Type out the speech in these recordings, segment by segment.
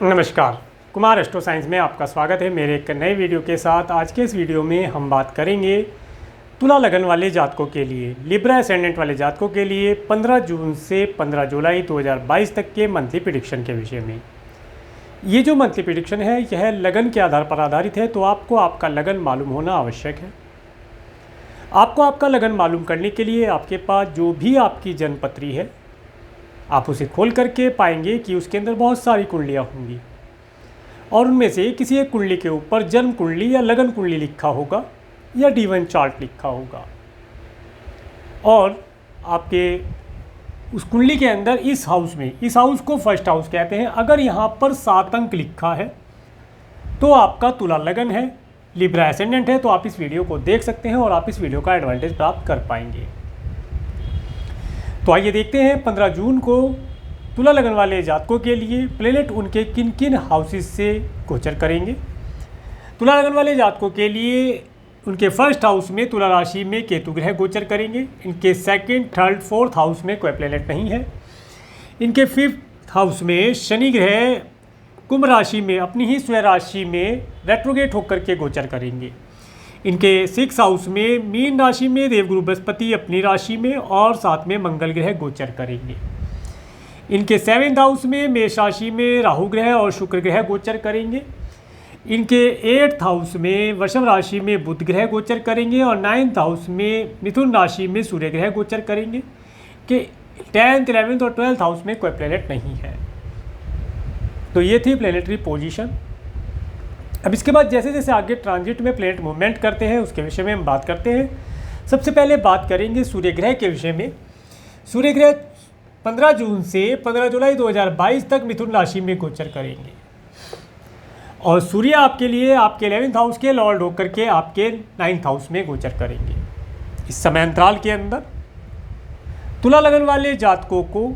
नमस्कार, Kumar astro science में आपका स्वागत है मेरे एक नए वीडियो के साथ। आज के इस वीडियो में हम बात करेंगे तुला लगन वाले जातकों के लिए, लिब्रा एसेंडेंट वाले जातकों के लिए 15 जून से 15 जुलाई 2022 तक के मंथली प्रेडिक्शन के विषय में। ये जो मंथली प्रेडिक्शन है यह लगन के आधार पर आधारित है, तो आपको आपका लगन मालूम होना आवश्यक है। आपको आपका लगन मालूम करने के लिए आपके पास जो भी आपकी जन्मपत्री है आप उसे खोल करके पाएंगे कि उसके अंदर बहुत सारी कुंडलियाँ होंगी और उनमें से किसी एक कुंडली के ऊपर जन्म कुंडली या लगन कुंडली लिखा होगा या D1 चार्ट लिखा होगा। और आपके उस कुंडली के अंदर इस हाउस में, इस हाउस को फर्स्ट हाउस कहते हैं, अगर यहाँ पर 7 अंक लिखा है तो आपका तुला लगन है, लिब्रा एसेंडेंट है। तो आप इस वीडियो को देख सकते हैं और आप इस वीडियो का एडवांटेज प्राप्त कर पाएंगे। तो आइए देखते हैं 15 जून को तुला लगन वाले जातकों के लिए प्लेनेट उनके किन किन हाउसेस से गोचर करेंगे। तुला लगन वाले जातकों के लिए उनके फर्स्ट हाउस में तुला राशि में केतु ग्रह गोचर करेंगे। इनके सेकंड, थर्ड, फोर्थ हाउस में कोई प्लेनेट नहीं है। इनके फिफ्थ हाउस में शनि ग्रह कुंभ राशि में अपनी ही स्वयं राशि में रेट्रोगेट होकर के गोचर करेंगे। इनके 6 हाउस में मीन राशि में देवगुरु बृहस्पति अपनी राशि में और साथ में मंगल ग्रह गोचर करेंगे। इनके 7th हाउस में मेष राशि में राहु ग्रह और शुक्र ग्रह गोचर करेंगे। इनके 8th हाउस में वृषभ राशि में बुध ग्रह गोचर करेंगे और 9th हाउस में मिथुन राशि में सूर्य ग्रह गोचर करेंगे। कि 10th, 11th और 12th हाउस में कोई प्लेनेट नहीं है। तो ये थी प्लेनेटरी पोजीशन। अब इसके बाद जैसे जैसे आगे ट्रांजिट में प्लेनेट मूवमेंट करते हैं उसके विषय में हम बात करते हैं। सबसे पहले बात करेंगे सूर्य ग्रह के विषय में। सूर्य ग्रह 15 जून से 15 जुलाई 2022 तक मिथुन राशि में गोचर करेंगे और सूर्य आपके लिए आपके 11th हाउस के लॉर्ड होकर के आपके 9th हाउस में गोचर करेंगे। इस समय अंतराल के अंदर तुला लगन वाले जातकों को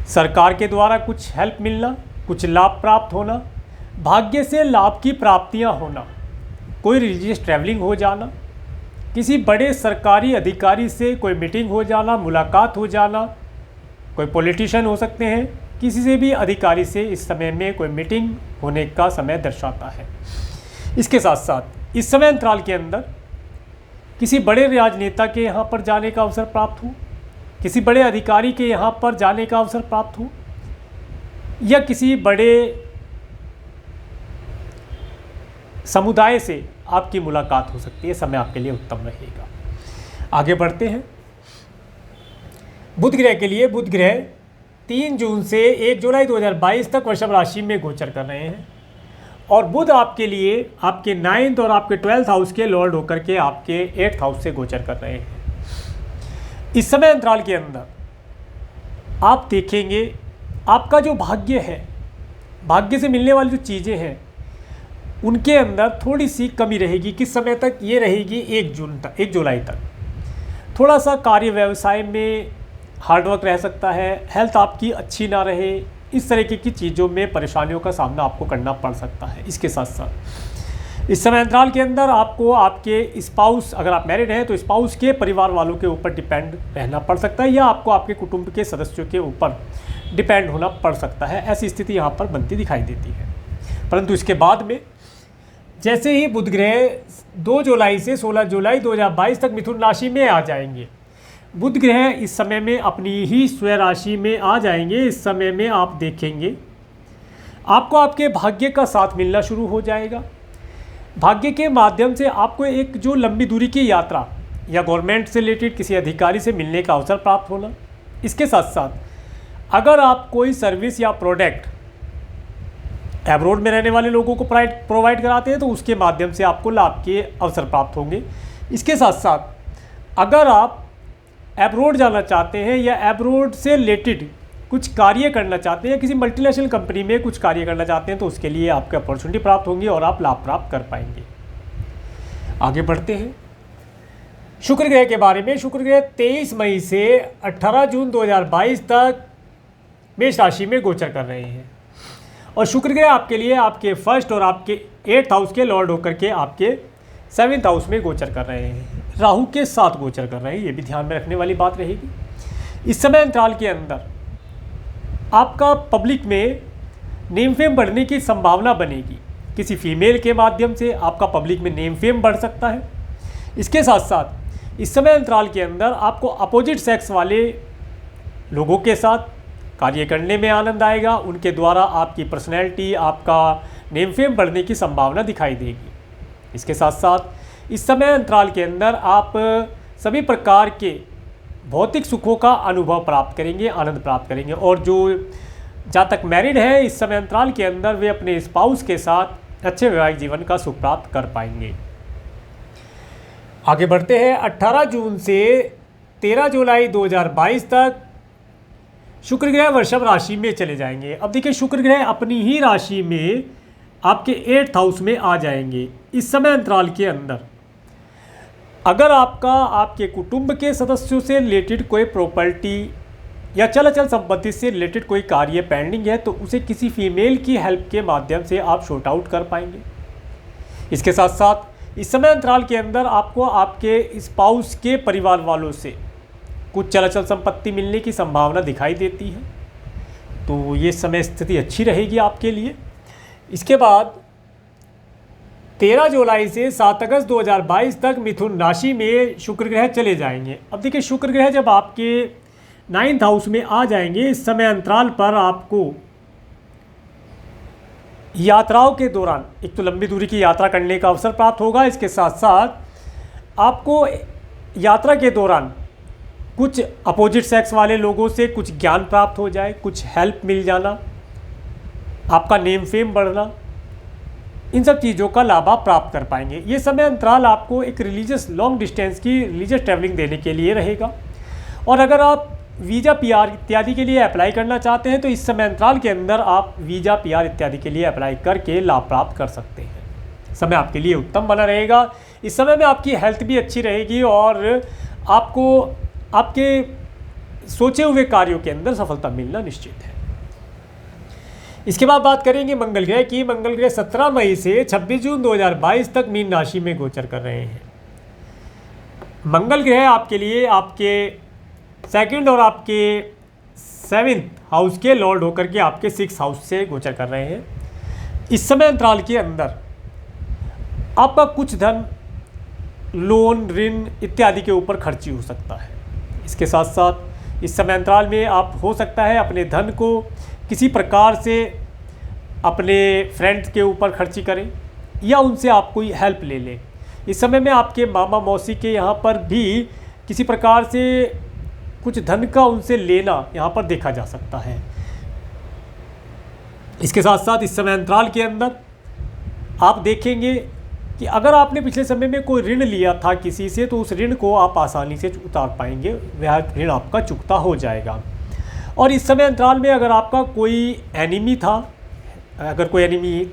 सरकार के द्वारा कुछ हेल्प मिलना, कुछ लाभ प्राप्त होना, भाग्य से लाभ की प्राप्तियां होना, कोई रिलीजियस ट्रैवलिंग हो जाना, किसी बड़े सरकारी अधिकारी से कोई मीटिंग हो जाना, मुलाकात हो जाना, कोई पॉलिटिशियन हो सकते हैं, किसी से भी अधिकारी से इस समय में कोई मीटिंग होने का समय दर्शाता है। इसके साथ साथ इस समय अंतराल के अंदर किसी बड़े राजनेता के यहाँ पर जाने का अवसर प्राप्त हो, किसी बड़े अधिकारी के यहाँ पर जाने का अवसर प्राप्त हो या किसी बड़े समुदाय से आपकी मुलाकात हो सकती है। समय आपके लिए उत्तम रहेगा। आगे बढ़ते हैं बुध ग्रह के लिए। बुध ग्रह 3 जून से 1 जुलाई 2022 तक वृषभ राशि में गोचर कर रहे हैं और बुध आपके लिए आपके 9th और आपके 12th हाउस के लॉर्ड होकर के आपके 8th हाउस से गोचर कर रहे हैं। इस समय अंतराल के अंदर आप देखेंगे आपका जो भाग्य है, भाग्य से मिलने वाली जो चीज़ें हैं उनके अंदर थोड़ी सी कमी रहेगी। किस समय तक ये रहेगी? 1 जुलाई तक। थोड़ा सा कार्य व्यवसाय में हार्डवर्क रह सकता है, हेल्थ आपकी अच्छी ना रहे, इस तरीके की चीज़ों में परेशानियों का सामना आपको करना पड़ सकता है। इसके साथ साथ इस समय अंतराल के अंदर आपको आपके स्पाउस, अगर आप मैरिड हैं तो स्पाउस के परिवार वालों के ऊपर डिपेंड रहना पड़ सकता है या आपको आपके कुटुंब के सदस्यों के ऊपर डिपेंड होना पड़ सकता है। ऐसी स्थिति यहाँ पर बनती दिखाई देती है। परंतु इसके बाद में जैसे ही बुध ग्रह 2 जुलाई से 16 जुलाई 2022 तक मिथुन राशि में आ जाएंगे, बुध ग्रह इस समय में अपनी ही स्वयं राशि में आ जाएंगे। इस समय में आप देखेंगे आपको आपके भाग्य का साथ मिलना शुरू हो जाएगा। भाग्य के माध्यम से आपको एक जो लंबी दूरी की यात्रा या गवर्नमेंट से रिलेटेड किसी अधिकारी से मिलने का अवसर प्राप्त होना। इसके साथ साथ अगर आप कोई सर्विस या प्रोडक्ट एब्रोड में रहने वाले लोगों को प्रोवाइड कराते हैं तो उसके माध्यम से आपको लाभ के अवसर प्राप्त होंगे। इसके साथ साथ अगर आप एब्रोड जाना चाहते हैं या एब्रोड से रिलेटेड कुछ कार्य करना चाहते हैं, किसी मल्टीनेशनल कंपनी में कुछ कार्य करना चाहते हैं तो उसके लिए आपको अपॉर्चुनिटी प्राप्त होंगी और आप लाभ प्राप्त कर पाएंगे। आगे बढ़ते हैं शुक्र ग्रह के बारे में। शुक्र ग्रह 23 मई से 18 जून 2022 तक मेष राशि में गोचर कर रहे हैं और शुक्र ग्रह आपके लिए आपके फर्स्ट और आपके 8th हाउस के लॉर्ड होकर के आपके 7th हाउस में गोचर कर रहे हैं। राहु के साथ गोचर कर रहे हैं, ये भी ध्यान में रखने वाली बात रहेगी। इस समय अंतराल के अंदर आपका पब्लिक में नेम फेम बढ़ने की संभावना बनेगी। किसी फीमेल के माध्यम से आपका पब्लिक में नेम फेम बढ़ सकता है। इसके साथ साथ इस समय अंतराल के अंदर आपको अपोजिट सेक्स वाले लोगों के साथ कार्य करने में आनंद आएगा। उनके द्वारा आपकी पर्सनैलिटी, आपका नेम फेम बढ़ने की संभावना दिखाई देगी। इसके साथ साथ इस समय अंतराल के अंदर आप सभी प्रकार के भौतिक सुखों का अनुभव प्राप्त करेंगे, आनंद प्राप्त करेंगे। और जो जातक मैरिड है इस समय अंतराल के अंदर वे अपने स्पाउस के साथ अच्छे वैवाहिक जीवन का सुख प्राप्त कर पाएंगे। आगे बढ़ते हैं। 18 जून से 13 जुलाई 2022 तक शुक्र ग्रह वृषभ राशि में चले जाएंगे। अब देखिए, शुक्र ग्रह अपनी ही राशि में आपके 8th हाउस में आ जाएंगे। इस समय अंतराल के अंदर अगर आपके कुटुंब के सदस्यों से रिलेटेड कोई प्रॉपर्टी या चल संपत्ति से रिलेटेड कोई कार्य पेंडिंग है तो उसे किसी फीमेल की हेल्प के माध्यम से आप शॉर्ट आउट कर पाएंगे। इसके साथ साथ इस समय अंतराल के अंदर आपको आपके स्पाउस के परिवार वालों से कुछ चल संपत्ति मिलने की संभावना दिखाई देती है, तो ये समय स्थिति अच्छी रहेगी आपके लिए। इसके बाद 13 जुलाई से 7 अगस्त 2022 तक मिथुन राशि में शुक्र ग्रह चले जाएंगे। अब देखिए, शुक्र ग्रह जब आपके 9th हाउस में आ जाएंगे इस समय अंतराल पर आपको यात्राओं के दौरान एक तो लंबी दूरी की यात्रा करने का अवसर प्राप्त होगा। इसके साथ साथ आपको यात्रा के दौरान कुछ अपोजिट सेक्स वाले लोगों से कुछ ज्ञान प्राप्त हो जाए, कुछ हेल्प मिल जाना, आपका नेम फेम बढ़ना, इन सब चीज़ों का लाभ आप प्राप्त कर पाएंगे। ये समय अंतराल आपको एक रिलीजियस लॉन्ग डिस्टेंस की रिलीजियस ट्रैवलिंग देने के लिए रहेगा। और अगर आप वीज़ा पीआर इत्यादि के लिए अप्लाई करना चाहते हैं तो इस समय अंतराल के अंदर आप वीज़ा पीआर इत्यादि के लिए अप्लाई करके लाभ प्राप्त कर सकते हैं। समय आपके लिए उत्तम बना रहेगा। इस समय में आपकी हेल्थ भी अच्छी रहेगी और आपको आपके सोचे हुए कार्यों के अंदर सफलता मिलना निश्चित है। इसके बाद बात करेंगे मंगल ग्रह की। मंगल ग्रह 17 मई से 26 जून 2022 तक मीन राशि में गोचर कर रहे हैं। मंगल ग्रह आपके लिए आपके 2nd और आपके 7th हाउस के लॉर्ड होकर के आपके 6th हाउस से गोचर कर रहे हैं। इस समय अंतराल के अंदर आपका कुछ धन लोन, ऋण इत्यादि के ऊपर खर्ची हो सकता है। इसके साथ साथ इस समय अंतराल में आप हो सकता है अपने धन को किसी प्रकार से अपने फ्रेंड्स के ऊपर खर्ची करें या उनसे आप कोई हेल्प ले लें। इस समय में आपके मामा मौसी के यहाँ पर भी किसी प्रकार से कुछ धन का उनसे लेना यहाँ पर देखा जा सकता है। इसके साथ साथ इस समय अंतराल के अंदर आप देखेंगे कि अगर आपने पिछले समय में कोई ऋण लिया था किसी से तो उस ऋण को आप आसानी से उतार पाएंगे, वह ऋण आपका चुकता हो जाएगा। और इस समय अंतराल में अगर आपका कोई एनिमी था, अगर कोई एनिमी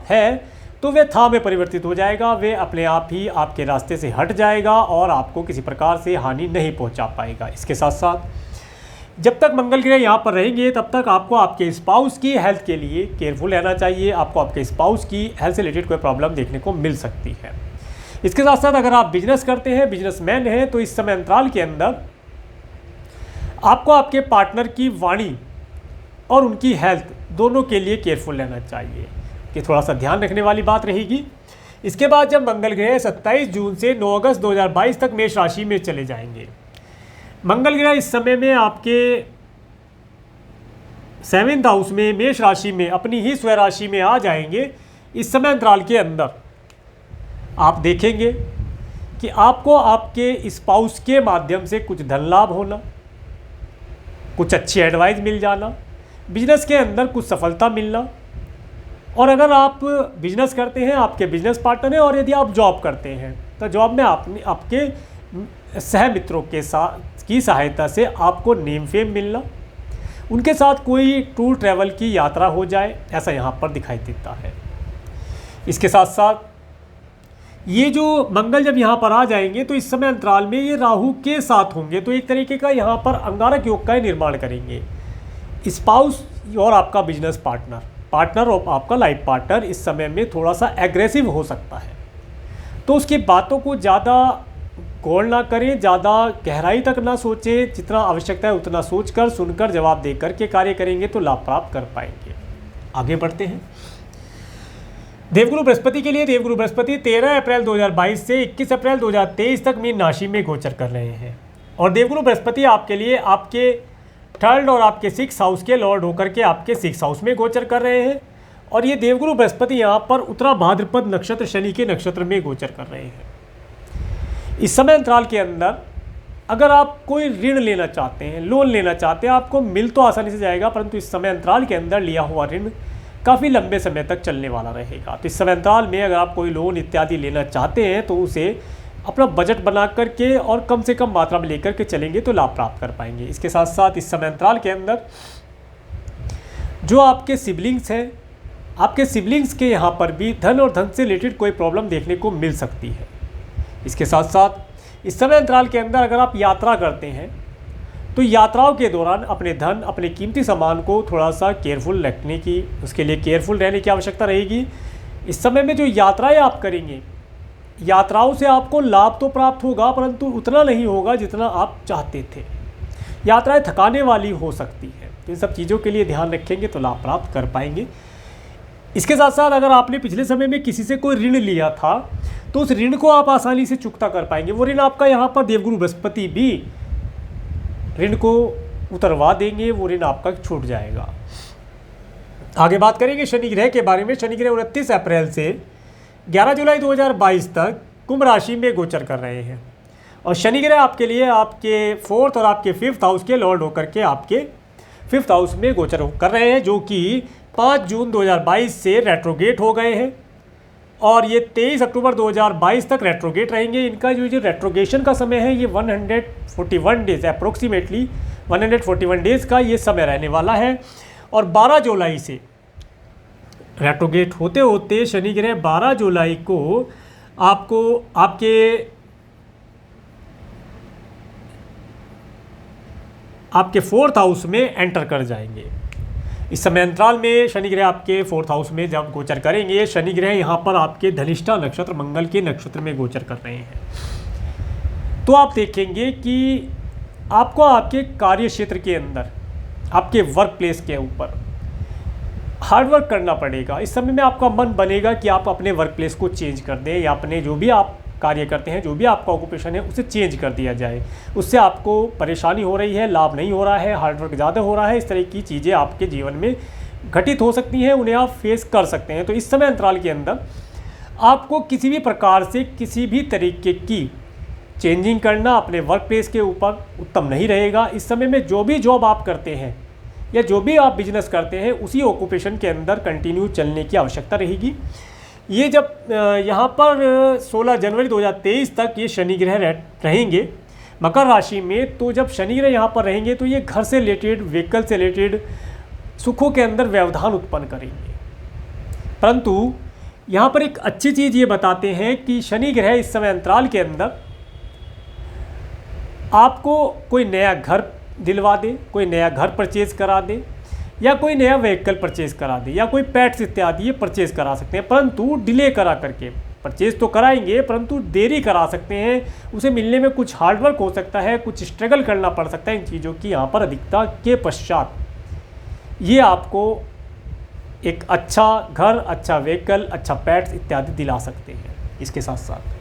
है तो वह था में परिवर्तित हो जाएगा, वे अपने आप ही आपके रास्ते से हट जाएगा और आपको किसी प्रकार से हानि नहीं पहुंचा पाएगा। इसके साथ साथ जब तक मंगल ग्रह यहाँ पर रहेंगे तब तक आपको आपके स्पाउस की हेल्थ के लिए केयरफुल रहना चाहिए। आपको आपके स्पाउस की हेल्थ से रिलेटेड कोई प्रॉब्लम देखने को मिल सकती है। इसके साथ साथ अगर आप बिजनेस करते हैं, बिजनेसमैन हैं, तो इस समय अंतराल के अंदर आपको आपके पार्टनर की वाणी और उनकी हेल्थ दोनों के लिए केयरफुल रहना चाहिए, कि थोड़ा सा ध्यान रखने वाली बात रहेगी। इसके बाद जब मंगल ग्रह 27 जून से 9 अगस्त 2022 तक मेष राशि में चले जाएंगे। मंगल ग्रह इस समय में आपके 7th हाउस में मेष राशि में अपनी ही स्वयं राशि में आ जाएंगे। इस समय अंतराल के अंदर आप देखेंगे कि आपको आपके स्पाउस के माध्यम से कुछ धन लाभ होना, कुछ अच्छी एडवाइस मिल जाना, बिजनेस के अंदर कुछ सफलता मिलना। और अगर आप बिजनेस करते हैं, आपके बिजनेस पार्टनर हैं, और यदि आप जॉब करते हैं तो जॉब में आपके सह मित्रों के साथ की सहायता से आपको नेम फेम मिलना, उनके साथ कोई टूर ट्रैवल की यात्रा हो जाए, ऐसा यहाँ पर दिखाई देता है। इसके साथ साथ ये जो मंगल जब यहाँ पर आ जाएंगे तो इस समय अंतराल में ये राहु के साथ होंगे, तो एक तरीके का यहाँ पर अंगारक योग का निर्माण करेंगे। स्पाउस और आपका बिजनेस पार्टनर और आपका लाइफ पार्टनर इस समय में थोड़ा सा एग्रेसिव हो सकता है, तो उसकी बातों को ज़्यादा गौर ना करें, ज़्यादा गहराई तक ना सोचें, जितना आवश्यकता है उतना सोचकर सुनकर जवाब देकर के कार्य करेंगे तो लाभ प्राप्त कर पाएंगे। आगे बढ़ते हैं। देवगुरु बृहस्पति के लिए, देवगुरु बृहस्पति 13 अप्रैल 2022 से 21 अप्रैल 2023 तक मीन राशि में गोचर कर रहे हैं। और देवगुरु बृहस्पति आपके लिए आपके 3rd और आपके 6th हाउस के लॉर्ड होकर के आपके 6th हाउस में गोचर कर रहे हैं। और ये देवगुरु बृहस्पति यहाँ पर उत्तरा भाद्रपद नक्षत्र शनि के नक्षत्र में गोचर कर रहे हैं। इस समय अंतराल के अंदर अगर आप कोई ऋण लेना चाहते हैं, लोन लेना चाहते हैं, आपको मिल तो आसानी से जाएगा, परंतु इस समय अंतराल के अंदर लिया हुआ ऋण काफ़ी लंबे समय तक चलने वाला रहेगा। तो इस समय अंतराल में अगर आप कोई लोन इत्यादि लेना चाहते हैं तो उसे अपना बजट बना करके और कम से कम मात्रा में लेकर के चलेंगे तो लाभ प्राप्त कर पाएंगे। इसके साथ साथ इस समय अंतराल के अंदर जो आपके सिबलिंग्स हैं, आपके सिबलिंग्स के यहाँ पर भी धन और धन से रिलेटेड कोई प्रॉब्लम देखने को मिल सकती है। इसके साथ साथ इस समय अंतराल के अंदर अगर आप यात्रा करते हैं तो यात्राओं के दौरान अपने धन, अपने कीमती सामान को थोड़ा सा केयरफुल रखने की, उसके लिए केयरफुल रहने की आवश्यकता रहेगी। इस समय में जो यात्राएं आप करेंगे, यात्राओं से आपको लाभ तो प्राप्त होगा परंतु उतना नहीं होगा जितना आप चाहते थे। यात्राएं थकाने वाली हो सकती है, तो इन सब चीज़ों के लिए ध्यान रखेंगे तो लाभ प्राप्त कर पाएंगे। इसके साथ साथ अगर आपने पिछले समय में किसी से कोई ऋण लिया था तो उस ऋण को आप आसानी से चुकता कर पाएंगे। वो ऋण आपका यहाँ पर देवगुरु बृहस्पति भी ऋण को उतरवा देंगे, वो ऋण आपका छूट जाएगा। आगे बात करेंगे शनि ग्रह के बारे में। शनि ग्रह 29 अप्रैल से 11 जुलाई 2022 तक कुंभ राशि में गोचर कर रहे हैं। और शनि ग्रह आपके लिए आपके 4th और आपके 5th हाउस के लॉर्ड होकर के आपके 5th हाउस में गोचर कर रहे हैं, जो कि 5 जून 2022 से रेट्रोगेट हो गए हैं और ये 23 अक्टूबर 2022 तक रेट्रोगेट रहेंगे। इनका जो रेट्रोगेशन का समय है ये 141 डेज, अप्रोक्सीमेटली 141 डेज़ का ये समय रहने वाला है। और 12 जुलाई से रेट्रोगेट होते होते शनि ग्रह 12 जुलाई को आपको आपके 4th हाउस में एंटर कर जाएंगे। इस समय अंतराल में शनि ग्रह आपके 4th हाउस में जब गोचर करेंगे, शनि ग्रह यहाँ पर आपके धनिष्ठा नक्षत्र मंगल के नक्षत्र में गोचर कर रहे हैं, तो आप देखेंगे कि आपको आपके कार्य क्षेत्र के अंदर, आपके वर्क प्लेस के ऊपर हार्डवर्क करना पड़ेगा। इस समय में आपका मन बनेगा कि आप अपने वर्क प्लेस को चेंज कर दें या अपने जो भी आप कार्य करते हैं, जो भी आपका ऑक्यूपेशन है, उसे चेंज कर दिया जाए। उससे आपको परेशानी हो रही है, लाभ नहीं हो रहा है, हार्डवर्क ज़्यादा हो रहा है, इस तरह की चीज़ें आपके जीवन में घटित हो सकती हैं, उन्हें आप फेस कर सकते हैं। तो इस समय अंतराल के अंदर आपको किसी भी प्रकार से किसी भी तरीके की चेंजिंग करना अपने वर्क प्लेस के ऊपर उत्तम नहीं रहेगा। इस समय में जो भी जॉब आप करते हैं या जो भी आप बिजनेस करते हैं, उसी ऑक्यूपेशन के अंदर कंटिन्यू चलने की आवश्यकता रहेगी। ये जब यहाँ पर 16 जनवरी 2023 तक ये शनि ग्रह रहेंगे मकर राशि में, तो जब शनि ग्रह यहाँ पर रहेंगे तो ये घर से रिलेटेड, व्हीकल से रिलेटेड सुखों के अंदर व्यवधान उत्पन्न करेंगे। परंतु यहाँ पर एक अच्छी चीज़ ये बताते हैं कि शनि ग्रह इस समय अंतराल के अंदर आपको कोई नया घर दिलवा दे, कोई नया घर परचेज करा दे या कोई नया व्हीकल परचेज करा दे या कोई पैट्स इत्यादि ये परचेज करा सकते हैं, परंतु डिले करा करके। परचेज तो कराएंगे परंतु देरी करा सकते हैं, उसे मिलने में कुछ हार्डवर्क हो सकता है, कुछ स्ट्रगल करना पड़ सकता है इन चीज़ों की यहाँ पर अधिकता के पश्चात ये आपको एक अच्छा घर, अच्छा व्हीकल, अच्छा पैट्स इत्यादि दिला सकते हैं। इसके साथ साथ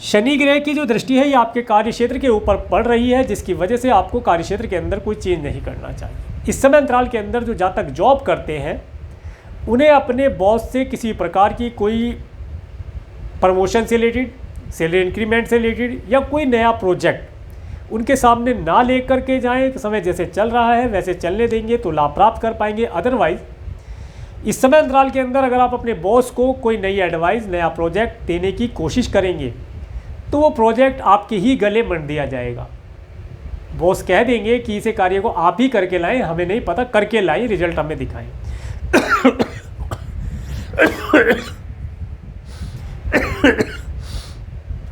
शनि ग्रह की जो दृष्टि है ये आपके कार्य क्षेत्र के ऊपर पड़ रही है, जिसकी वजह से आपको कार्य क्षेत्र के अंदर कोई चेंज नहीं करना चाहिए। इस समय अंतराल के अंदर जो जातक जॉब करते हैं उन्हें अपने बॉस से किसी प्रकार की कोई प्रमोशन से रिलेटेड, सैलरी इंक्रीमेंट से रिलेटेड या कोई नया प्रोजेक्ट उनके सामने ना लेकर के जाएं। समय जैसे चल रहा है वैसे चलने देंगे तो लाभ प्राप्त कर पाएंगे। अदरवाइज इस समय अंतराल के अंदर अगर आप अपने बॉस को कोई नई एडवाइस, नया प्रोजेक्ट देने की कोशिश करेंगे तो वो प्रोजेक्ट आपके ही गले मंड दिया जाएगा। बॉस कह देंगे कि इसे कार्य को आप ही करके लाएं, हमें नहीं पता, करके लाएं, रिजल्ट हमें दिखाएं।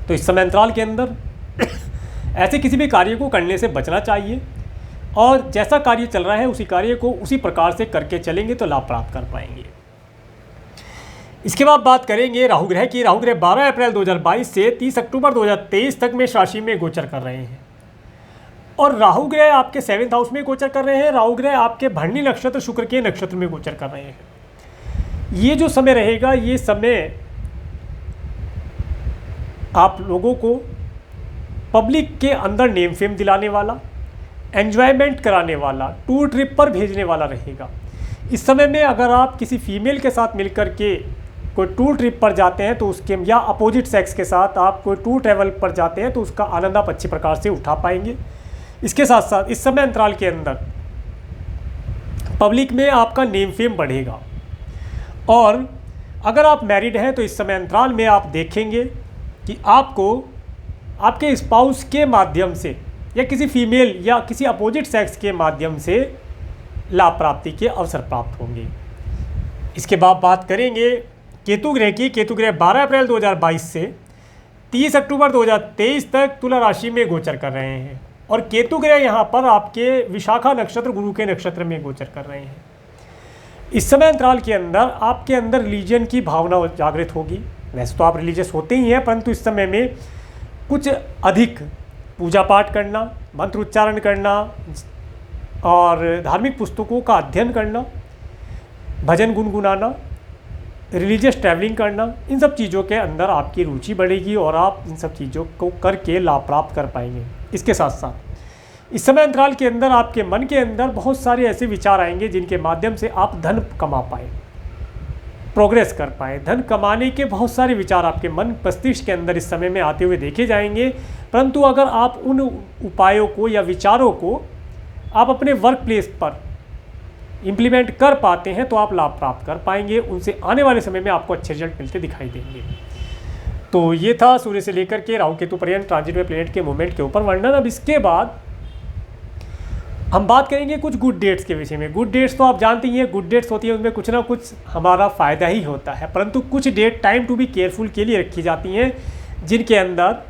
तो इस समय अंतराल के अंदर ऐसे किसी भी कार्य को करने से बचना चाहिए और जैसा कार्य चल रहा है उसी कार्य को उसी प्रकार से करके चलेंगे तो लाभ प्राप्त कर पाएंगे। इसके बाद बात करेंगे राहु ग्रह की। राहु ग्रह 12 अप्रैल 2022 से 30 अक्टूबर 2023 तक मेष राशि में गोचर कर रहे हैं और राहु ग्रह आपके 7th हाउस में गोचर कर रहे हैं। राहु ग्रह आपके भरणी नक्षत्र शुक्र के नक्षत्र में गोचर कर रहे हैं। ये जो समय रहेगा, ये समय आप लोगों को पब्लिक के अंदर नेम फेम दिलाने वाला, एन्जॉयमेंट कराने वाला, टूर ट्रिप पर भेजने वाला रहेगा। इस समय में अगर आप किसी फीमेल के साथ मिलकर के कोई टूर ट्रिप पर जाते हैं तो उसके, या अपोजिट सेक्स के साथ आप कोई टूर ट्रैवल पर जाते हैं तो उसका आनंद आप अच्छी प्रकार से उठा पाएंगे। इसके साथ साथ इस समय अंतराल के अंदर पब्लिक में आपका नेम फेम बढ़ेगा। और अगर आप मैरिड हैं तो इस समय अंतराल में आप देखेंगे कि आपको आपके स्पाउस के माध्यम से या किसी फीमेल या किसी अपोजिट सेक्स के माध्यम से लाभ प्राप्ति के अवसर प्राप्त होंगे। इसके बाद बात करेंगे केतु ग्रह की। केतु ग्रह 12 अप्रैल 2022 से 30 अक्टूबर 2023 तक तुला राशि में गोचर कर रहे हैं। और केतु ग्रह यहाँ पर आपके विशाखा नक्षत्र गुरु के नक्षत्र में गोचर कर रहे हैं। इस समय अंतराल के अंदर आपके अंदर रिलीजन की भावना जागृत होगी। वैसे तो आप रिलीजियस होते ही हैं, परंतु इस समय में कुछ अधिक पूजा पाठ करना, मंत्र उच्चारण करना और धार्मिक पुस्तकों का अध्ययन करना, भजन गुनगुनाना, रिलीजियस ट्रैवलिंग करना, इन सब चीज़ों के अंदर आपकी रुचि बढ़ेगी और आप इन सब चीज़ों को करके लाभ प्राप्त कर पाएंगे। इसके साथ साथ इस समय अंतराल के अंदर आपके मन के अंदर बहुत सारे ऐसे विचार आएंगे जिनके माध्यम से आप धन कमा पाएँ, प्रोग्रेस कर पाएँ। धन कमाने के बहुत सारे विचार आपके मन मस्तिष्क के अंदर इस समय में आते हुए देखे जाएंगे। परंतु अगर आप उन उपायों को या विचारों को आप अपने वर्क प्लेस पर इम्प्लीमेंट कर पाते हैं तो आप लाभ प्राप्त कर पाएंगे। उनसे आने वाले समय में आपको अच्छे रिजल्ट मिलते दिखाई देंगे। तो ये था सूर्य से लेकर के राहु केतु पर्यंत ट्रांजिट में प्लेनेट के मूवमेंट के ऊपर वर्णन। अब इसके बाद हम बात करेंगे कुछ गुड डेट्स के विषय में। गुड डेट्स तो आप जानते ही हैं, गुड डेट्स होती है उनमें कुछ ना कुछ हमारा फ़ायदा ही होता है, परंतु कुछ date time to be careful के लिए रखी जाती हैं जिनके अंदर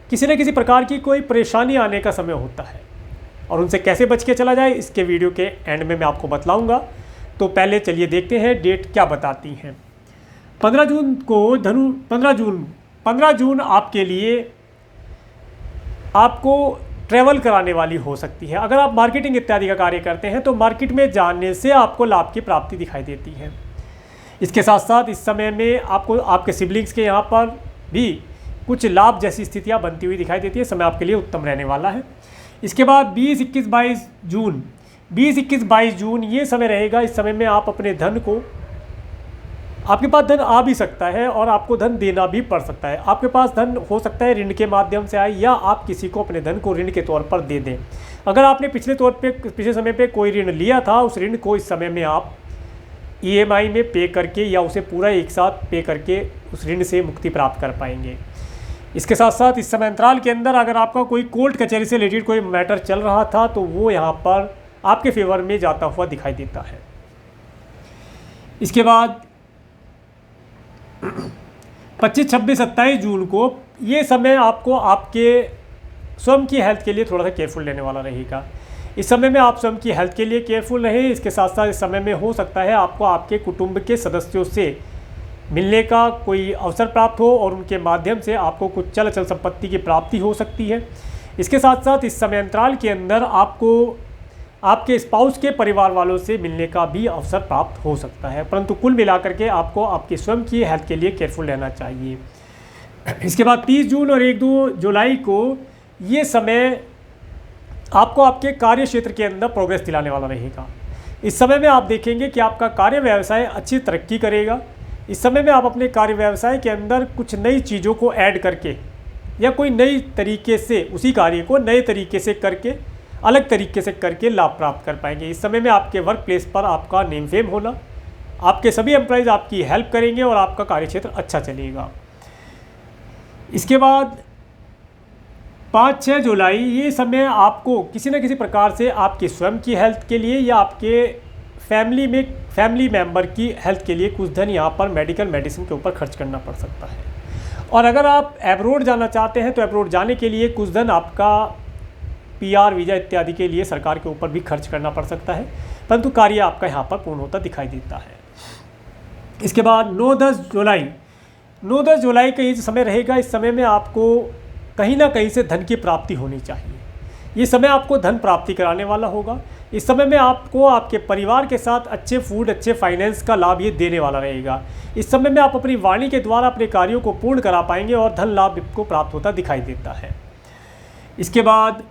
किसी न किसी प्रकार की कोई परेशानी आने का समय होता है और उनसे कैसे बच के चला जाए इसके वीडियो के एंड में मैं आपको बतलाऊंगा। तो पहले चलिए देखते हैं डेट क्या बताती हैं। 15 जून को 15 जून आपके लिए आपको ट्रैवल कराने वाली हो सकती है। अगर आप मार्केटिंग इत्यादि का कार्य करते हैं तो मार्केट में जाने से आपको लाभ की प्राप्ति दिखाई देती है। इसके साथ साथ इस समय में आपको आपके सिबलिंग्स के यहाँ पर भी कुछ लाभ जैसी स्थितियाँ बनती हुई दिखाई देती है। समय आपके लिए उत्तम रहने वाला है। इसके बाद 20, 21, 22 जून ये समय रहेगा। इस समय में आप अपने धन को, आपके पास धन आ भी सकता है और आपको धन देना भी पड़ सकता है। आपके पास धन हो सकता है ऋण के माध्यम से आए या आप किसी को अपने धन को ऋण के तौर पर दे दें। अगर आपने पिछले समय पे कोई ऋण लिया था, उस ऋण को इस समय में आप EMI में पे करके या उसे पूरा एक साथ पे करके उस ऋण से मुक्ति प्राप्त कर पाएंगे। इसके साथ साथ इस समय अंतराल के अंदर अगर आपका कोई कोर्ट कचहरी से रिलेटेड कोई मैटर चल रहा था तो वो यहाँ पर आपके फेवर में जाता हुआ दिखाई देता है। इसके बाद 25, 26, 27 जून को ये समय आपको आपके स्वयं की हेल्थ के लिए थोड़ा सा केयरफुल रहने वाला रहेगा। इस समय में आप स्वयं की हेल्थ के लिए केयरफुल रहें। इसके साथ साथ इस समय में हो सकता है आपको आपके कुटुंब के सदस्यों से मिलने का कोई अवसर प्राप्त हो और उनके माध्यम से आपको कुछ चल अचल संपत्ति की प्राप्ति हो सकती है। इसके साथ साथ इस समय अंतराल के अंदर आपको आपके स्पाउस के परिवार वालों से मिलने का भी अवसर प्राप्त हो सकता है, परंतु कुल मिलाकर के आपको आपके स्वयं की हेल्थ के लिए केयरफुल रहना चाहिए। इसके बाद 30 जून और 1-2 जुलाई को ये समय आपको आपके कार्य क्षेत्र के अंदर प्रोग्रेस दिलाने वाला रहेगा। इस समय में आप देखेंगे कि आपका कार्य व्यवसाय अच्छी तरक्की करेगा। इस समय में आप अपने कार्य व्यवसाय के अंदर कुछ नई चीज़ों को ऐड करके या कोई नई तरीके से उसी कार्य को नए तरीके से करके, अलग तरीके से करके लाभ प्राप्त कर पाएंगे। इस समय में आपके वर्क प्लेस पर आपका नेम फेम होना, आपके सभी एम्प्लॉयज़ आपकी हेल्प करेंगे और आपका कार्यक्षेत्र अच्छा चलेगा। इसके बाद 5-6 जुलाई ये समय आपको किसी न किसी प्रकार से आपके स्वयं की हेल्थ के लिए या आपके फैमिली मेम्बर की हेल्थ के लिए कुछ धन यहाँ पर मेडिकल मेडिसिन के ऊपर खर्च करना पड़ सकता है। और अगर आप एब्रोड जाना चाहते हैं तो एब्रोड जाने के लिए कुछ धन आपका PR वीज़ा इत्यादि के लिए सरकार के ऊपर भी खर्च करना पड़ सकता है, परंतु कार्य आपका यहाँ पर पूर्ण होता दिखाई देता है। इसके बाद 9-10 जुलाई का ये समय रहेगा। इस समय में आपको कहीं ना कहीं से धन की प्राप्ति होनी चाहिए। ये समय आपको धन प्राप्ति कराने वाला होगा। इस समय में आपको आपके परिवार के साथ अच्छे फूड, अच्छे फाइनेंस का लाभ ये देने वाला रहेगा। इस समय में आप अपनी वाणी के द्वारा अपने कार्यों को पूर्ण करा पाएंगे और धन लाभ आपको प्राप्त होता दिखाई देता है। इसके बाद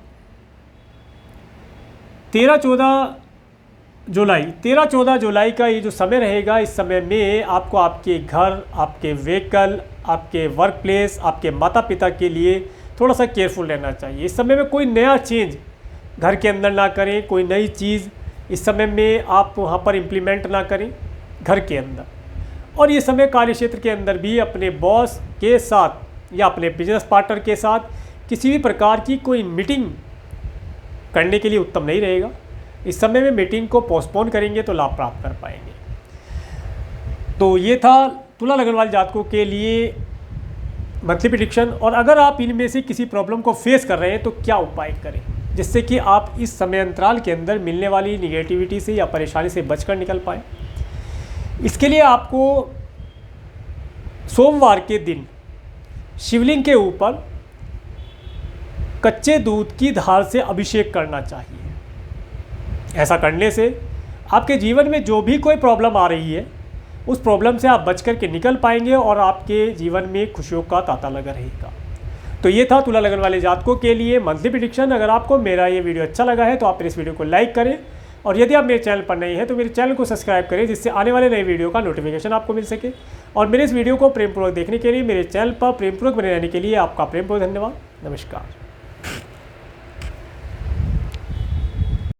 13-14 जुलाई का ये जो समय रहेगा, इस समय में आपको आपके घर, आपके व्हीकल, आपके वर्क प्लेस, आपके माता पिता के लिए थोड़ा सा केयरफुल रहना चाहिए। इस समय में कोई नया चेंज घर के अंदर ना करें, कोई नई चीज़ इस समय में आप वहाँ पर इम्प्लीमेंट ना करें घर के अंदर। और ये समय कार्य क्षेत्र के अंदर भी अपने बॉस के साथ या अपने बिजनेस पार्टनर के साथ किसी भी प्रकार की कोई मीटिंग करने के लिए उत्तम नहीं रहेगा। इस समय में मीटिंग को पोस्टपोन करेंगे तो लाभ प्राप्त कर पाएंगे। तो ये था तुला लगन वाले जातकों के लिए मंथली प्रेडिक्शन। और अगर आप इनमें से किसी प्रॉब्लम को फेस कर रहे हैं तो क्या उपाय करें जिससे कि आप इस समय अंतराल के अंदर मिलने वाली निगेटिविटी से या परेशानी से बचकर निकल पाएँ। इसके लिए आपको सोमवार के दिन शिवलिंग के ऊपर कच्चे दूध की धार से अभिषेक करना चाहिए। ऐसा करने से आपके जीवन में जो भी कोई प्रॉब्लम आ रही है उस प्रॉब्लम से आप बच कर के निकल पाएंगे और आपके जीवन में खुशियों का तांता लगा रहेगा। तो ये था तुला लगन वाले जातकों के लिए मंथली प्रेडिक्शन। अगर आपको मेरा ये वीडियो अच्छा लगा है तो आप इस वीडियो को लाइक करें, और यदि आप मेरे चैनल पर नए हैं तो मेरे चैनल को सब्सक्राइब करें जिससे आने वाले नए वीडियो का नोटिफिकेशन आपको मिल सके। और मेरे इस वीडियो को प्रेमपूर्वक देखने के लिए, मेरे चैनल पर प्रेमपूर्वक बने रहने के लिए आपका प्रेमपूर्वक धन्यवाद। नमस्कार।